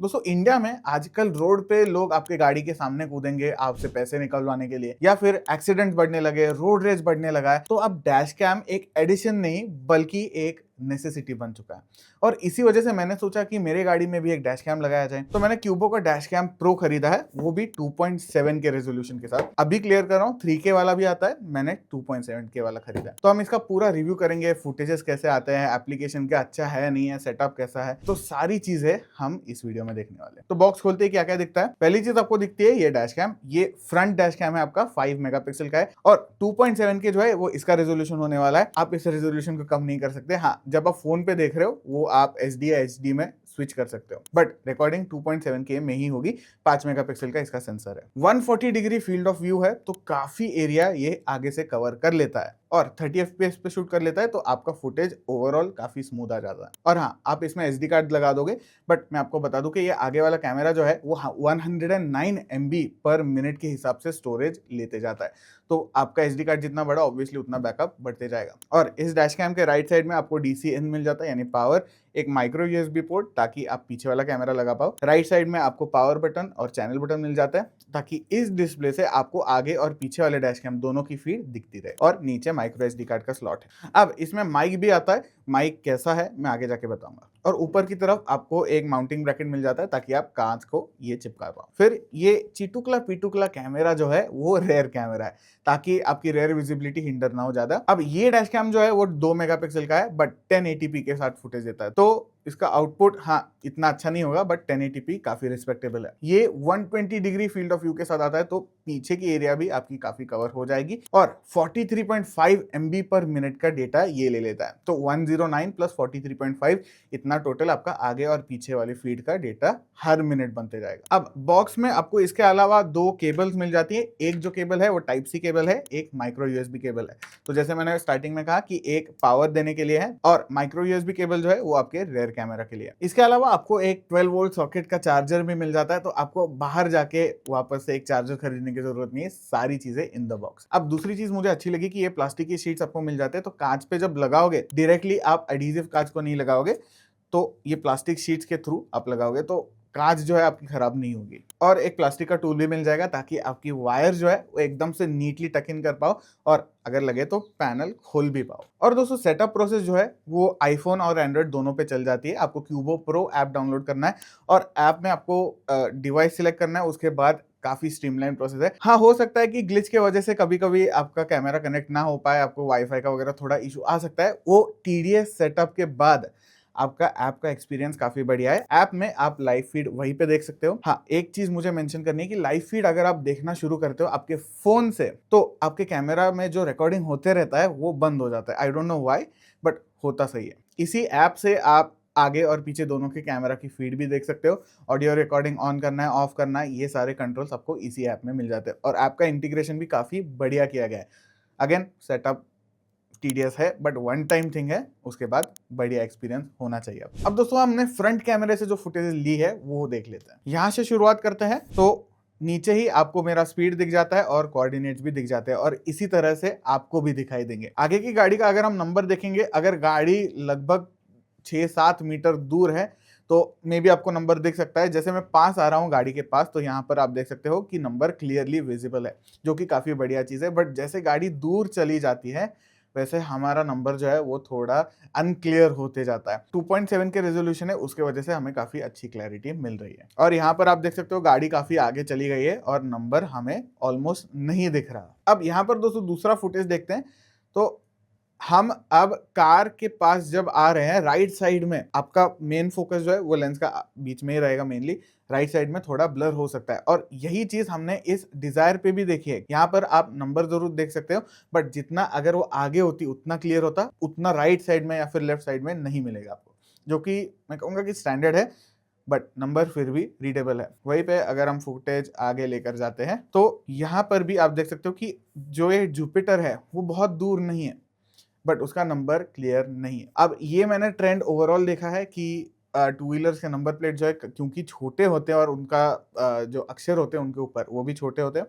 दोस्तों इंडिया में आजकल रोड पे लोग आपके गाड़ी के सामने कूदेंगे आपसे पैसे निकलवाने के लिए, या फिर एक्सीडेंट बढ़ने लगे, रोड रेज बढ़ने लगा है, तो अब डैश कैम एक एडिशन नहीं बल्कि एक नेसेसिटी बन चुका है। और इसी वजह से मैंने सोचा कि मेरे गाड़ी में भी एक डैश कैम लगाया जाए, तो मैंने क्यूबो का डैश कैम प्रो खरीदा है, वो भी 2.7 के रेजोल्यूशन के साथ। अभी क्लियर कर रहा हूँ, 3K वाला भी आता है, मैंने 2.7K वाला खरीदा है। तो हम इसका पूरा रिव्यू करेंगे, फुटेजेस कैसे आते हैं, एप्लीकेशन क्या अच्छा है नहीं है, सेटअप कैसा है, तो सारी चीजें हम इस वीडियो में देखने वाले हैं। तो बॉक्स खोलते ही क्या क्या दिखता है? पहली चीज आपको दिखती है ये डैश कैम। ये फ्रंट डैश कैम है आपका, 5 मेगापिक्सल का है, और 2.7 के जो है वो इसका रेजोल्यूशन होने वाला है। आप इस रेजोल्यूशन को कम नहीं कर सकते। हाँ, जब आप फोन पे देख रहे हो वो आप SD या HD में स्विच कर सकते हो, बट रिकॉर्डिंग 2.7K में ही होगी। 5 मेगापिक्सल का इसका सेंसर है, 140 डिग्री फील्ड ऑफ व्यू है, तो काफी एरिया ये आगे से कवर कर लेता है, और 30 FPS पे शूट कर लेता है, तो आपका फुटेज ओवरऑल काफी स्मूथ आ जाता है। और हाँ, आप इसमें SD कार्ड लगा दोगे, बट मैं आपको बता दूं कि ये आगे वाला कैमरा जो है वो 109 MB पर मिनट के हिसाब से स्टोरेज लेते जाता है, तो आपका SD कार्ड जितना बड़ा ऑब्वियसली उतना बैकअप बढ़ते जाएगा। और इस डैश कैम के राइट साइड में आपको DCN मिल जाता है, यानी पावर, एक माइक्रो USB पोर्ट ताकि आप पीछे वाला कैमरा लगा पाओ। राइट साइड में आपको पावर बटन और चैनल बटन मिल जाता है, ताकि इस डिस्प्ले से आपको आगे और पीछे वाले डैश कैम दोनों की फीड दिखती रहे। और नीचे माइक्रो SD कार्ड का स्लॉट है। अब इसमें माइक भी आता है, माइक कैसा है मैं आगे जाके बताऊंगा। और ऊपर की तरफ आपको एक माउंटिंग ब्रैकेट मिल जाता है ताकि आप कांच को ये चिपका पाओ। फिर ये चिटुकला पिटुकला कैमरा जो है वो रेयर कैमरा है, ताकि आपकी रेयर विजिबिलिटी हिंडर ना हो ज्यादा। अब ये डैश कैम जो है वो 2 मेगापिक्सल का है, बट 1080p के साथ फुटेज देता है, तो इसका आउटपुट हाँ इतना अच्छा नहीं होगा, बट 1080p काफी रिस्पेक्टेबल है। ये 120 डिग्री फील्ड ऑफ व्यू के साथ आता है, तो पीछे की एरिया भी आपकी काफी कवर हो जाएगी। और 43.5 MB पर मिनट का डेटा ये ले लेता है, तो 109 प्लस 43.5 इतना टोटल आपका आगे और पीछे वाली फीड का डेटा हर मिनट बनते जाएगा। अब बॉक्स में आपको इसके अलावा 2 केबल्स मिल जाती है। एक जो केबल है वो टाइप सी केबल है, एक माइक्रो USB केबल है। तो जैसे मैंने स्टार्टिंग में कहा कि एक पावर देने के लिए है, और माइक्रो USB केबल जो है वो आपके रेयर कैमरा के लिए। इसके अलावा आपको एक 12 वोल्ट सॉकेट का चार्जर भी मिल जाता है, तो आपको बाहर जाके वापस से एक चार्जर खरीदने की जरूरत नहीं है, सारी चीजें इन द बॉक्स। अब दूसरी चीज मुझे अच्छी लगी कि ये प्लास्टिक की शीट्स आपको मिल जाते हैं, तो कांच पे जब लगाओगे डायरेक्टली आप एडहेसिव कांच को नहीं लगाओगे, तो ये प्लास्टिक शीट्स के थ्रू आप लगाओगे, तो कांच जो है आपकी खराब नहीं होगी। और एक प्लास्टिक का टूल भी मिल जाएगा ताकि आपकी वायर जो है वो एकदम से नीटली टक इन कर पाओ, और अगर लगे तो पैनल खोल भी पाओ। और दोस्तों सेटअप प्रोसेस जो है वो आईफोन और एंड्रॉइड दोनों पे चल जाती है। आपको क्यूबो प्रो ऐप डाउनलोड करना है, और ऐप में आपको डिवाइस सिलेक्ट करना है, उसके बाद काफी स्ट्रीमलाइन प्रोसेस है। हाँ, हो सकता है कि ग्लिच के वजह से कभी कभी आपका कैमरा कनेक्ट ना हो पाए, आपको वाईफाई का वगैरह थोड़ा इशू आ सकता है। वो TDS सेटअप के बाद आपका ऐप का एक्सपीरियंस काफी बढ़िया है। ऐप में आप लाइव फीड वहीं पे देख सकते हो। हाँ, एक चीज मुझे मेंशन करनी है कि लाइव फीड अगर आप देखना शुरू करते हो आपके फोन से, तो आपके कैमरा में जो रिकॉर्डिंग होते रहता है वो बंद हो जाता है। I don't know why, but होता सही है। इसी ऐप से आप आगे और पीछे दोनों के कैमरा की फीड भी देख सकते हो। ऑडियो रिकॉर्डिंग ऑन करना है, ऑफ करना है, ये सारे कंट्रोल्स आपको इसी ऐप में मिल जाते हैं। और ऐप का इंटीग्रेशन भी काफी बढ़िया किया गया है। अगेन सेटअप TDS है, बट वन टाइम थिंग है, उसके बाद बढ़िया एक्सपीरियंस होना चाहिए। अब दोस्तों हमने फ्रंट कैमरे से जो फुटेज ली है वो देख लेते हैं। यहां से शुरुआत करते हैं, तो नीचे ही आपको मेरा स्पीड दिख जाता है और कोऑर्डिनेट्स भी दिख जाते हैं, और इसी तरह से आपको भी दिखाई देंगे। आगे की गाड़ी का अगर हम नंबर देखेंगे, अगर गाड़ी लगभग 6-7 मीटर दूर है तो मे बी आपको नंबर दिख सकता है। जैसे मैं पास आ रहा हूँ गाड़ी के पास, तो यहाँ पर आप देख सकते हो कि नंबर क्लियरली विजिबल है, जो कि काफी बढ़िया चीज है। बट जैसे गाड़ी दूर चली जाती है वैसे हमारा नंबर जो है वो थोड़ा अनक्लियर होते जाता है। 2.7 के रेजोल्यूशन है, उसके वजह से हमें काफी अच्छी क्लैरिटी मिल रही है। और यहाँ पर आप देख सकते हो गाड़ी काफी आगे चली गई है और नंबर हमें ऑलमोस्ट नहीं दिख रहा। अब यहाँ पर दोस्तों दूसरा फुटेज देखते हैं। तो हम अब कार के पास जब आ रहे हैं, राइट साइड में आपका मेन फोकस जो है वो लेंस का बीच में ही रहेगा मेनली। राइट साइड में थोड़ा ब्लर हो सकता है, और यही चीज हमने इस डिजायर पे भी देखी है। यहाँ पर आप नंबर जरूर देख सकते हो, बट जितना अगर वो आगे होती उतना क्लियर होता, उतना राइट साइड में या फिर लेफ्ट साइड में नहीं मिलेगा आपको, जो कि मैं कहूँगा कि स्टैंडर्ड है, बट नंबर फिर भी रीडेबल है। वहीं पे अगर हम फुटेज आगे लेकर जाते हैं, तो यहाँ पर भी आप देख सकते हो कि जो ये जुपिटर है वो बहुत दूर नहीं है, बट उसका नंबर क्लियर नहीं है। अब ये मैंने ट्रेंड ओवरऑल देखा है कि टू व्हीलर्स के नंबर प्लेट जो है क्योंकि छोटे होते हैं और उनका जो अक्षर होते हैं उनके ऊपर वो भी छोटे होते हैं,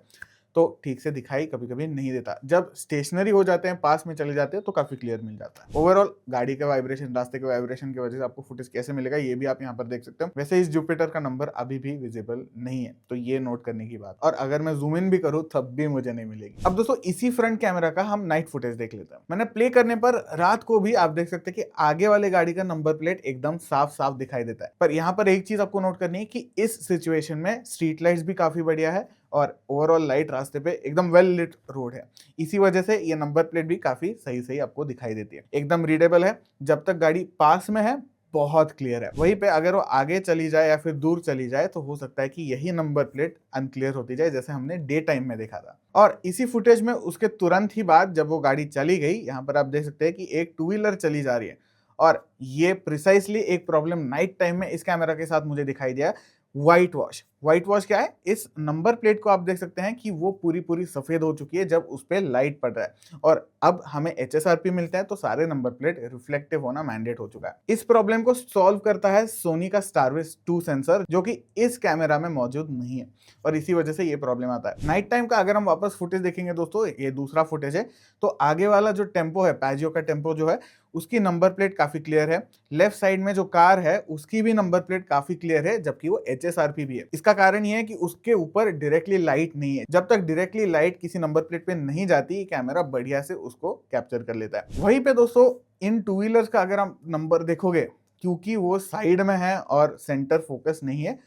तो ठीक से दिखाई कभी कभी नहीं देता। जब स्टेशनरी हो जाते हैं, पास में चले जाते हैं, तो काफी क्लियर मिल जाता है। ओवरऑल गाड़ी के वाइब्रेशन, रास्ते के वाइब्रेशन की वजह से आपको फुटेज कैसे मिलेगा ये भी आप यहाँ पर देख सकते हो। वैसे इस जुपिटर का नंबर अभी भी विजिबल नहीं है, तो ये नोट करने की बात। और अगर मैं जूम इन भी करूँ तब भी मुझे नहीं मिलेगी। अब दोस्तों इसी फ्रंट कैमरा का हम नाइट फुटेज देख लेते हैं। मैंने प्ले करने पर रात को भी आप देख सकते हैं कि आगे वाले गाड़ी का नंबर प्लेट एकदम साफ साफ दिखाई देता है। पर यहाँ पर एक चीज आपको नोट करनी है कि इस सिचुएशन में स्ट्रीट लाइट्स भी काफी बढ़िया है और ओवरऑल लाइट रास्ते पे एकदम वेल लिट रोड है। इसी वजह से ये नंबर प्लेट भी काफी सही सही आपको दिखाई देती है, एकदम रीडेबल है। जब तक गाड़ी पास में है बहुत क्लियर है। वहीं पे अगर वो आगे चली जाए या फिर दूर चली जाए तो हो सकता है कि यही नंबर प्लेट अनक्लियर होती जाए, जैसे हमने डे टाइम में देखा था। और इसी फुटेज में उसके तुरंत ही बाद जब वो गाड़ी चली गई, यहाँ पर आप देख सकते हैं कि एक टू व्हीलर चली जा रही है और ये प्रिसाइसली एक प्रॉब्लम नाइट टाइम में इस कैमरा के साथ मुझे दिखाई दिया। व्हाइट वॉश, व्हाइट वॉश क्या है? इस नंबर प्लेट को आप देख सकते हैं कि वो पूरी पूरी सफेद हो चुकी है जब उस पर लाइट पड़ रहा है और अब हमें HSRP मिलता है तो सारे नंबर प्लेट रिफ्लेक्टिव होना मैंडेट हो चुका है। इस प्रॉब्लम को सॉल्व करता है सोनी का स्टारविस 2 सेंसर, जो कि इस कैमरा में मौजूद नहीं है और इसी वजह से ये प्रॉब्लम आता है। नाइट टाइम का अगर हम वापस फुटेज देखेंगे दोस्तों, ये दूसरा फुटेज है, तो आगे वाला जो टेम्पो है, पैजियो का टेम्पो जो है, उसकी नंबर प्लेट काफी क्लियर है। लेफ्ट साइड में जो कार है उसकी भी नंबर प्लेट काफी क्लियर है, जबकि वो HSRP भी है। इसका कारण ये है कि उसके ऊपर डायरेक्टली लाइट नहीं है। जब तक डायरेक्टली लाइट किसी नंबर प्लेट पे नहीं जाती, कैमरा बढ़िया से उसको कैप्चर कर लेता है। वहीं पे दोस्तों इन टू व्हीलर्स का अगर आप नंबर देखोगे, क्योंकि वो साइड में है और सेंटर फोकस नहीं है,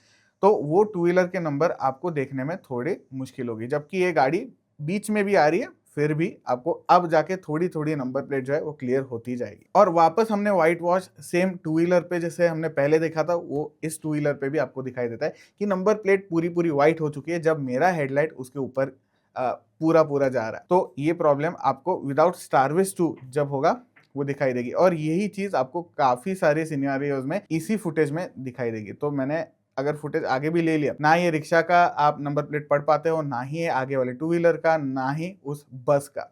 तो वो टू व्हीलर के नंबर आपको देखने में थोड़ी मुश्किल होगी। जबकि ये गाड़ी बीच में भी आ रही है, फिर भी आपको अब जाके थोड़ी थोड़ी नंबर प्लेट जो है वो क्लियर होती जाएगी। और वापस हमने white wash same two wheeler पे जैसे हमने पहले देखा था, वो इस टू व्हीलर पे भी आपको दिखाई देता है कि नंबर प्लेट पूरी पूरी व्हाइट हो चुकी है जब मेरा हेडलाइट उसके ऊपर पूरा पूरा जा रहा है। तो ये प्रॉब्लम आपको विदाउट स्टारविस 2 जब होगा वो दिखाई देगी और यही चीज आपको काफी सारे सिनेरियोज में इसी फुटेज में दिखाई देगी। तो मैंने अगर फुटेज आगे भी ले लिया, ना ये रिक्शा का आप नंबर प्लेट पढ़ पाते हो, ना ही आगे वाले टू व्हीलर का, ना ही उस बस का,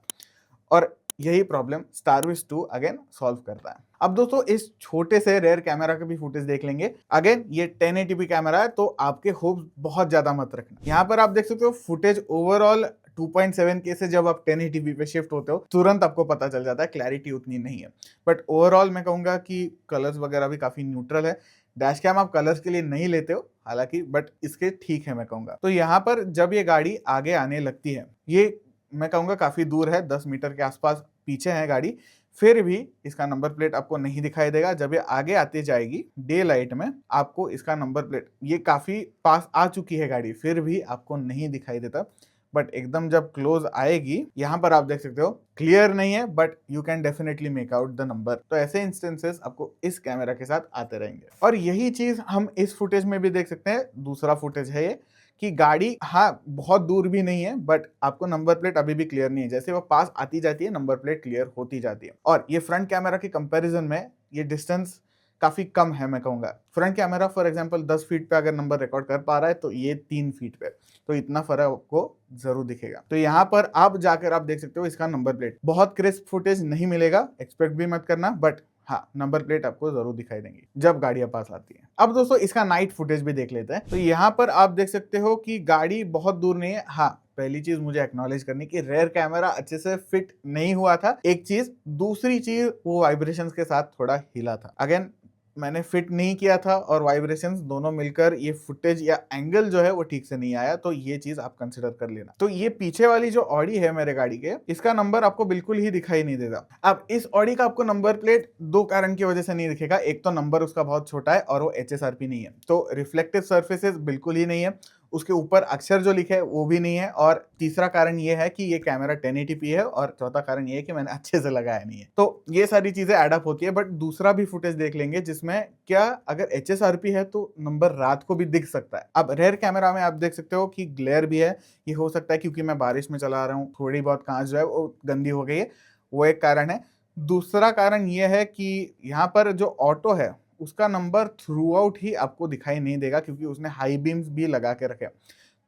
और यही प्रॉब्लम स्टारविस 2 अगेन सॉल्व करता है। अब दोस्तों इस छोटे से रेयर कैमरा का भी फुटेज देख लेंगे। अगेन ये 1080p कैमरा है, तो आपके होप्स बहुत ज्यादा मत रखना। यहाँ पर आप देख सकते हो फुटेज ओवरऑल 2.7K से जब आप 1080p पे शिफ्ट होते हो तुरंत आपको पता चल जाता है, क्लैरिटी उतनी नहीं है। बट ओवरऑल मैं कहूंगा कि कलर्स वगैरह भी काफी न्यूट्रल है। डैश कैम आप कलर्स के लिए नहीं लेते हो हालांकि, बट इसके ठीक है मैं कहूंगा। तो यहाँ पर जब ये गाड़ी आगे आने लगती है, ये मैं कहूंगा काफी दूर है, 10 मीटर के आसपास पीछे है गाड़ी, फिर भी इसका नंबर प्लेट आपको नहीं दिखाई देगा। जब ये आगे आती जाएगी डे लाइट में, आपको इसका नंबर प्लेट, ये काफी पास आ चुकी है गाड़ी, फिर भी आपको नहीं दिखाई देता। बट एकदम जब क्लोज आएगी, यहां पर आप देख सकते हो क्लियर नहीं है, but you can definitely make out the number. तो ऐसे इंस्टेंसेस आपको इस कैमरा के साथ आते रहेंगे और यही चीज हम इस फुटेज में भी देख सकते हैं। दूसरा फुटेज है ये कि गाड़ी हाँ बहुत दूर भी नहीं है, बट आपको नंबर प्लेट अभी भी क्लियर नहीं है। जैसे वो पास आती जाती है नंबर प्लेट क्लियर होती जाती है। और ये फ्रंट कैमरा के कंपैरिजन में ये डिस्टेंस काफी कम है मैं कहूंगा। Front camera for example 10 feet पे अगर नंबर रिकॉर्ड कर पा रहा है, तो ये 3 फीट पे, तो इतना फर्क आपको जरूर दिखेगा। तो यहाँ पर आप जाकर आप देख सकते हो इसका नंबर प्लेट। बहुत क्रिस्प फुटेज नहीं मिलेगा, एक्सपेक्ट भी मत करना, बट हाँ नंबर प्लेट आपको जरूर दिखाई देंगी जब गाड़ियां पास आती है। अब दोस्तों इसका नाइट फुटेज भी देख लेते हैं। तो यहाँ पर आप देख सकते हो कि गाड़ी बहुत दूर नहीं है। हाँ पहली चीज मुझे एक्नॉलेज करनी कि रेयर कैमरा अच्छे से फिट नहीं हुआ था, एक चीज। दूसरी चीज वो वाइब्रेशंस के साथ थोड़ा हिला था। अगेन मैंने फिट नहीं किया था और वाइब्रेशंस दोनों मिलकर ये फुटेज या एंगल जो है वो ठीक से नहीं आया, तो ये चीज आप कंसिडर कर लेना। तो ये पीछे वाली जो ऑडी है मेरे गाड़ी के, इसका नंबर आपको बिल्कुल ही दिखाई नहीं देगा। अब इस ऑडी का आपको नंबर प्लेट दो कारण की वजह से नहीं दिखेगा। एक तो नंबर उसका बहुत छोटा है और वो HSRP नहीं है, तो रिफ्लेक्टिव सर्फेसेस बिल्कुल ही नहीं है, उसके ऊपर अक्षर जो लिखे है वो भी नहीं है, और तीसरा कारण ये है कि ये कैमरा 1080p है, और चौथा कारण ये है कि मैंने अच्छे से लगाया नहीं है। तो ये सारी चीजें एडअप होती है। बट दूसरा भी फुटेज देख लेंगे जिसमें क्या अगर HSRP है तो नंबर रात को भी दिख सकता है। अब रेयर कैमरा में आप देख सकते हो कि ग्लेयर भी है। ये हो सकता है क्योंकि मैं बारिश में चला रहा हूँ, थोड़ी बहुत कांच जो है वो गंदी हो गई है, वो एक कारण है। दूसरा कारण ये है कि यहाँ पर जो ऑटो है उसका नंबर थ्रू आउट ही आपको दिखाई नहीं देगा, क्योंकि उसने हाई बीम्स भी लगा के रखे।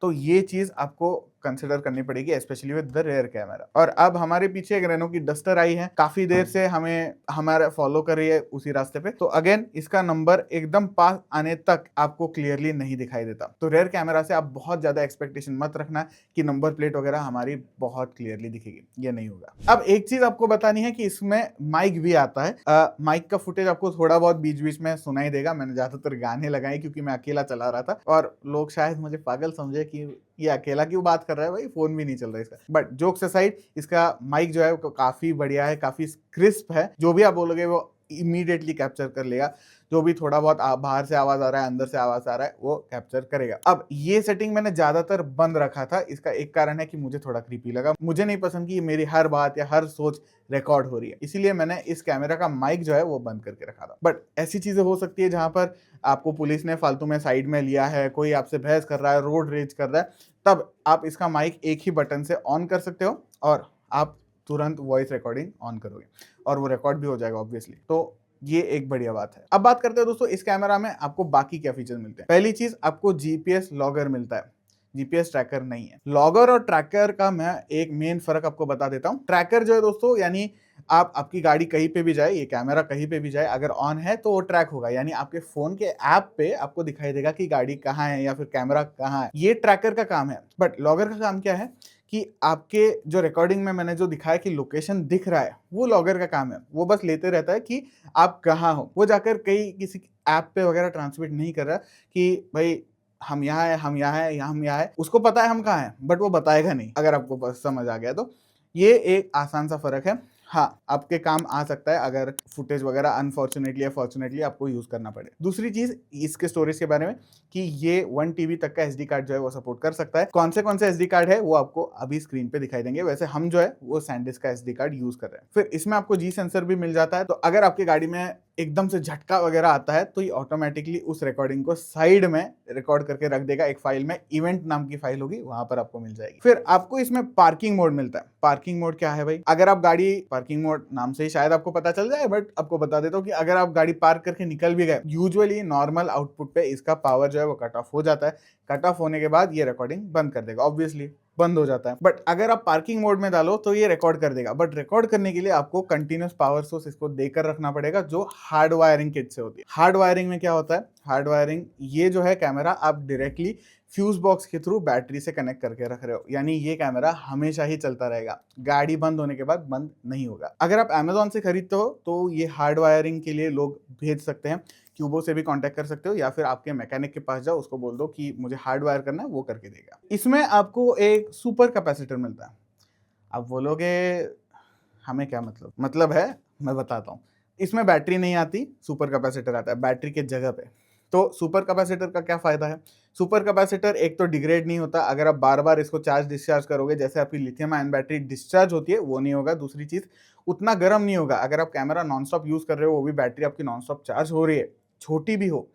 तो ये चीज आपको कंसिडर करनी पड़ेगी, specially with the rare camera. और अब हमारे पीछे एक रेनो की डस्टर आई है, काफी देर से हमें हमारा फॉलो कर रही है उसी रास्ते पे। तो अगेन इसका नंबर एकदम पास आने तक आपको क्लियरली नहीं दिखाई देता। तो रेयर कैमरा से आप बहुत ज्यादा एक्सपेक्टेशन मत रखना कि नंबर प्लेट वगैरह हमारी बहुत क्लियरली दिखेगी, ये नहीं होगा। अब एक चीज आपको बतानी है कि इसमें माइक भी आता है। माइक का फुटेज आपको थोड़ा बहुत बीच बीच में सुनाई देगा। मैंने ज्यादातर गाने लगाए क्योंकि मैं अकेला चला रहा था और लोग शायद मुझे पागल समझे कि ये अकेला क्यों बात कर रहा है, भाई फोन भी नहीं चल रहा है इसका। बट जोक्स असाइड, इसका माइक जो है वो काफी बढ़िया है, काफी क्रिस्प है। जो भी आप बोलोगे वो इमीडिएटली कैप्चर कर लेगा। जो भी थोड़ा बहुत बाहर से आवाज आ रहा है, अंदर से आवाज आ रहा है, वो कैप्चर करेगा। अब ये सेटिंग मैंने ज्यादातर बंद रखा था। इसका एक कारण है कि मुझे थोड़ा क्रीपी लगा। मुझे नहीं पसंद कि मेरी हर बात या हर सोच रिकॉर्ड हो रही है, इसीलिए मैंने इस कैमरा का माइक जो है वो बंद करके रखा था। बट ऐसी चीजें हो सकती है जहां पर आपको पुलिस ने फालतू में साइड में लिया है, कोई आपसे बहस कर रहा है, रोड रेज कर रहा है, तब आप इसका माइक एक ही बटन से ऑन कर सकते हो और आप तुरंत वॉइस रिकॉर्डिंग ऑन करोगे और वो रिकॉर्ड भी हो जाएगा ऑब्वियसली। तो ये एक बढ़िया बात है। अब बात करते हैं दोस्तों इस कैमरा में आपको बाकी क्या फीचर मिलते हैं। पहली चीज, आपको जीपीएस लॉगर मिलता है, जीपीएस ट्रैकर नहीं है। लॉगर और ट्रैकर का मैं एक मेन फर्क आपको बता देता हूं। ट्रैकर जो है दोस्तों, यानी आपकी गाड़ी कहीं पे भी जाए, ये कैमरा कहीं पे भी जाए, अगर ऑन है तो वो ट्रैक होगा, यानी आपके फोन के ऐप पे आपको दिखाई देगा कि गाड़ी कहाँ है या फिर कैमरा कहाँ है। ये ट्रैकर का काम है। बट लॉगर का काम क्या है कि आपके जो रिकॉर्डिंग में मैंने जो दिखाया कि लोकेशन दिख रहा है, वो लॉगर का काम है। वो बस लेते रहता है कि आप कहाँ हो, वो जाकर कहीं किसी ऐप पे वगैरह ट्रांसमिट नहीं कर रहा कि भाई हम यहाँ है, हम यहाँ है, हम यहाँ है। उसको पता है हम कहाँ हैं, बट वो बताएगा नहीं। अगर आपको बस समझ आ गया तो ये एक आसान सा फर्क है। हाँ, आपके काम आ सकता है अगर फुटेज वगैरह अनफॉर्चुनेटली या फॉर्चुनेटली आपको यूज करना पड़े। दूसरी चीज इसके स्टोरेज के बारे में कि ये 1 TB तक का SD कार्ड जो है वो सपोर्ट कर सकता है। कौन से SD कार्ड है वो आपको अभी स्क्रीन पे दिखाई देंगे। वैसे हम जो है वो सैंडिस्क का SD कार्ड यूज कर रहे हैं। फिर इसमें आपको G सेंसर भी मिल जाता है। तो अगर आपकी गाड़ी में एकदम से झटका वगैरह आता है तो ये ऑटोमेटिकली उस रिकॉर्डिंग को साइड में रिकॉर्ड करके रख देगा। एक फाइल में इवेंट नाम की फाइल होगी, वहां पर आपको मिल जाएगी। फिर आपको इसमें पार्किंग मोड मिलता है। पार्किंग मोड क्या है भाई? अगर आप गाड़ी, पार्किंग मोड नाम से ही शायद आपको पता चल जाए, बट आपको बता देता हूँ कि अगर आप गाड़ी पार्क करके निकल भी गए, यूजुअली नॉर्मल आउटपुट पे इसका पावर जो है वो कट ऑफ हो जाता है। कट ऑफ होने के बाद ये रिकॉर्डिंग बंद कर देगा, ऑब्वियसली बंद हो जाता है। बट अगर आप पार्किंग मोड में डालो तो ये रिकॉर्ड कर देगा। बट रिकॉर्ड करने के लिए आपको कंटिन्यूस पावर सोर्स इसको देकर रखना पड़ेगा, जो हार्ड वायरिंग किट से होती है। हार्ड वायरिंग में क्या होता है? हार्ड वायरिंग, ये जो है कैमरा आप डायरेक्टली फ्यूज बॉक्स के थ्रू बैटरी से कनेक्ट करके रख रहे हो, यानी ये कैमरा हमेशा ही चलता रहेगा, गाड़ी बंद होने के बाद बंद नहीं होगा। अगर आप Amazon से खरीदते हो तो ये हार्ड वायरिंग के लिए लोग भेज सकते हैं, क्यूबो से भी कांटेक्ट कर सकते हो, या फिर आपके मैकेनिक के पास जाओ, उसको बोल दो कि मुझे हार्ड वायर करना है, वो करके देगा। इसमें आपको एक सुपर कैपेसिटर मिलता है। आप बोलोगे हमें क्या मतलब है, मैं बताता हूँ। इसमें बैटरी नहीं आती, सुपर कैपेसिटर आता है बैटरी के जगह पे। तो सुपर कैपेसिटर का क्या फायदा है? सुपर कैपेसिटर एक तो डिग्रेड नहीं होता। अगर आप बार बार इसको चार्ज डिस्चार्ज करोगे, जैसे आपकी लिथियम आयन बैटरी डिस्चार्ज होती है, वो नहीं होगा। दूसरी चीज, उतना गर्म नहीं होगा। अगर आप कैमरा नॉनस्टॉप यूज कर रहे हो, वो भी बैटरी आपकी नॉनस्टॉप चार्ज हो रही है, छोटी भी हो,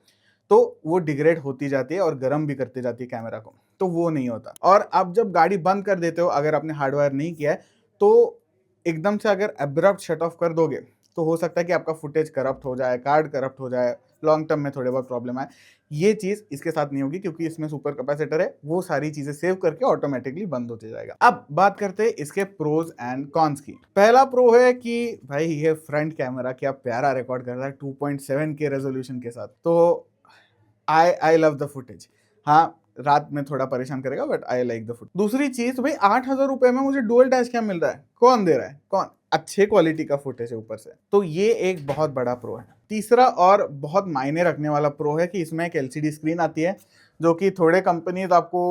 तो वो डिग्रेड होती जाती है और गर्म भी करती जाती है कैमरा को, तो वो नहीं होता। और आप जब गाड़ी बंद कर देते हो, अगर आपने हार्डवायर नहीं किया है, तो एकदम से अगर एब्रप्ट शट ऑफ कर दोगे तो हो सकता है कि आपका फुटेज करप्ट हो जाए, कार्ड करप्ट हो जाए, लॉन्ग टर्म में थोड़े बहुत प्रॉब्लम आए। ये चीज इसके साथ नहीं होगी, क्योंकि इसमें सुपर कैपेसिटर है, वो सारी चीजें सेव करके ऑटोमेटिकली बंद होते जाएगा। अब बात करते हैं इसके प्रोज एंड कॉन्स की। पहला प्रो है कि भाई ये फ्रंट कैमरा क्या प्यारा रिकॉर्ड कर रहा है 2.7K रेजोल्यूशन के साथ। तो आई लव द फुटेज। हाँ, रात में थोड़ा परेशान करेगा, but I like the footage. दूसरी चीज भाई, 8,000 रुपए में मुझे डुअल डैश कैम मिल रहा है। कौन दे रहा है? कौन? अच्छे क्वालिटी का फुटेज है ऊपर से, तो ये एक बहुत बड़ा प्रो है। तीसरा और बहुत मायने रखने वाला प्रो है कि इसमें एक LCD स्क्रीन आती है, जो कि थोड़े कंपनीज आपको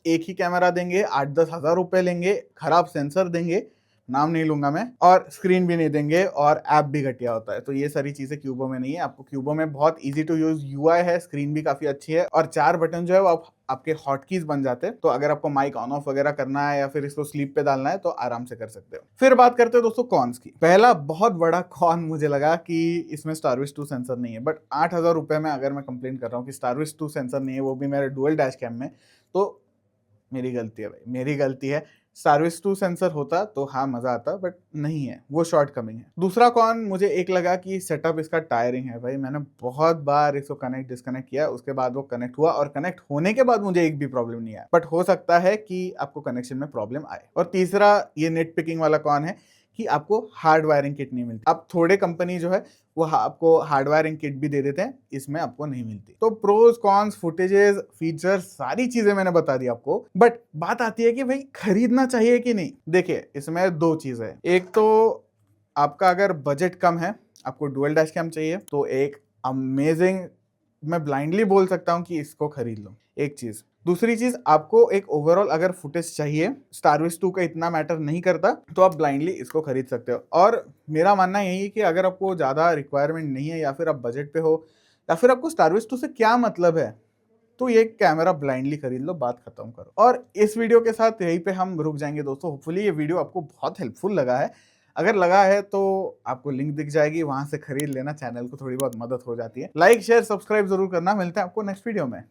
एक ही कैमरा देंगे, 8-10 हजार रुपए लेंगे, खराब सेंसर देंगे, नाम नहीं लूंगा मैं, और स्क्रीन भी नहीं देंगे, और ऐप भी घटिया होता है। तो ये सारी चीजें क्यूबो में नहीं है। आपको क्यूबो में बहुत इजी टू यूज UI है, स्क्रीन भी काफी अच्छी है, और 4 बटन जो है वो आपके हॉटकीज बन जाते हैं। तो अगर आपको माइक ऑन ऑफ वगैरह करना है या फिर इसको स्लीप पे डालना है तो आराम से कर सकते हो। फिर बात करते हैं दोस्तों कॉन्स की। पहला बहुत बड़ा कॉन मुझे लगा कि इसमें स्टारविश 2 सेंसर नहीं है। बट 8,000 रुपए में अगर मैं कंप्लेन कर रहा हूँ कि स्टारविश 2 सेंसर नहीं है, वो भी मेरे डुअल डैश कैम में, तो मेरी गलती है भाई, मेरी गलती है। सर्विस टू सेंसर होता तो हाँ मजा आता, बट नहीं है, वो शॉर्ट कमिंग है। दूसरा कौन मुझे एक लगा कि सेटअप इसका टायरिंग है। भाई मैंने बहुत बार इसको कनेक्ट डिस्कनेक्ट किया, उसके बाद वो कनेक्ट हुआ और कनेक्ट होने के बाद मुझे एक भी प्रॉब्लम नहीं आया, बट हो सकता है कि आपको कनेक्शन में प्रॉब्लम आए। और तीसरा ये नेट पिकिंग वाला कौन है कि आपको हार्ड वायरिंग किट नहीं मिलती। अब थोड़े कंपनी जो है वो आपको हार्ड वायरिंग किट भी दे देते हैं, इसमें आपको नहीं मिलती। तो प्रोज कॉन्स फुटेजेस फीचर्स सारी चीजें मैंने बता दी आपको, बट बात आती है कि भाई खरीदना चाहिए कि नहीं। देखिए इसमें दो चीजें हैं। एक तो आपका अगर बजट कम है, आपको डुअल डैश कैम चाहिए, तो एक अमेजिंग, मैं ब्लाइंडली बोल सकता हूं कि इसको खरीद लो, एक चीज। दूसरी चीज, आपको एक ओवरऑल अगर फुटेज चाहिए, स्टारविस 2 का इतना मैटर नहीं करता, तो आप ब्लाइंडली इसको खरीद सकते हो। और मेरा मानना यही है कि अगर आपको ज्यादा रिक्वायरमेंट नहीं है, या फिर आप बजट पे हो, या फिर आपको स्टारविस 2 से क्या मतलब है, तो ये कैमरा ब्लाइंडली खरीद लो, बात खत्म करो। और इस वीडियो के साथ यहीं पे हम रुक जाएंगे दोस्तों। होपफुली ये वीडियो आपको बहुत हेल्पफुल लगा है। अगर लगा है तो आपको लिंक दिख जाएगी, वहां से खरीद लेना, चैनल को थोड़ी बहुत मदद हो जाती है। लाइक शेयर सब्सक्राइब जरूर करना। मिलते हैं आपको नेक्स्ट वीडियो में।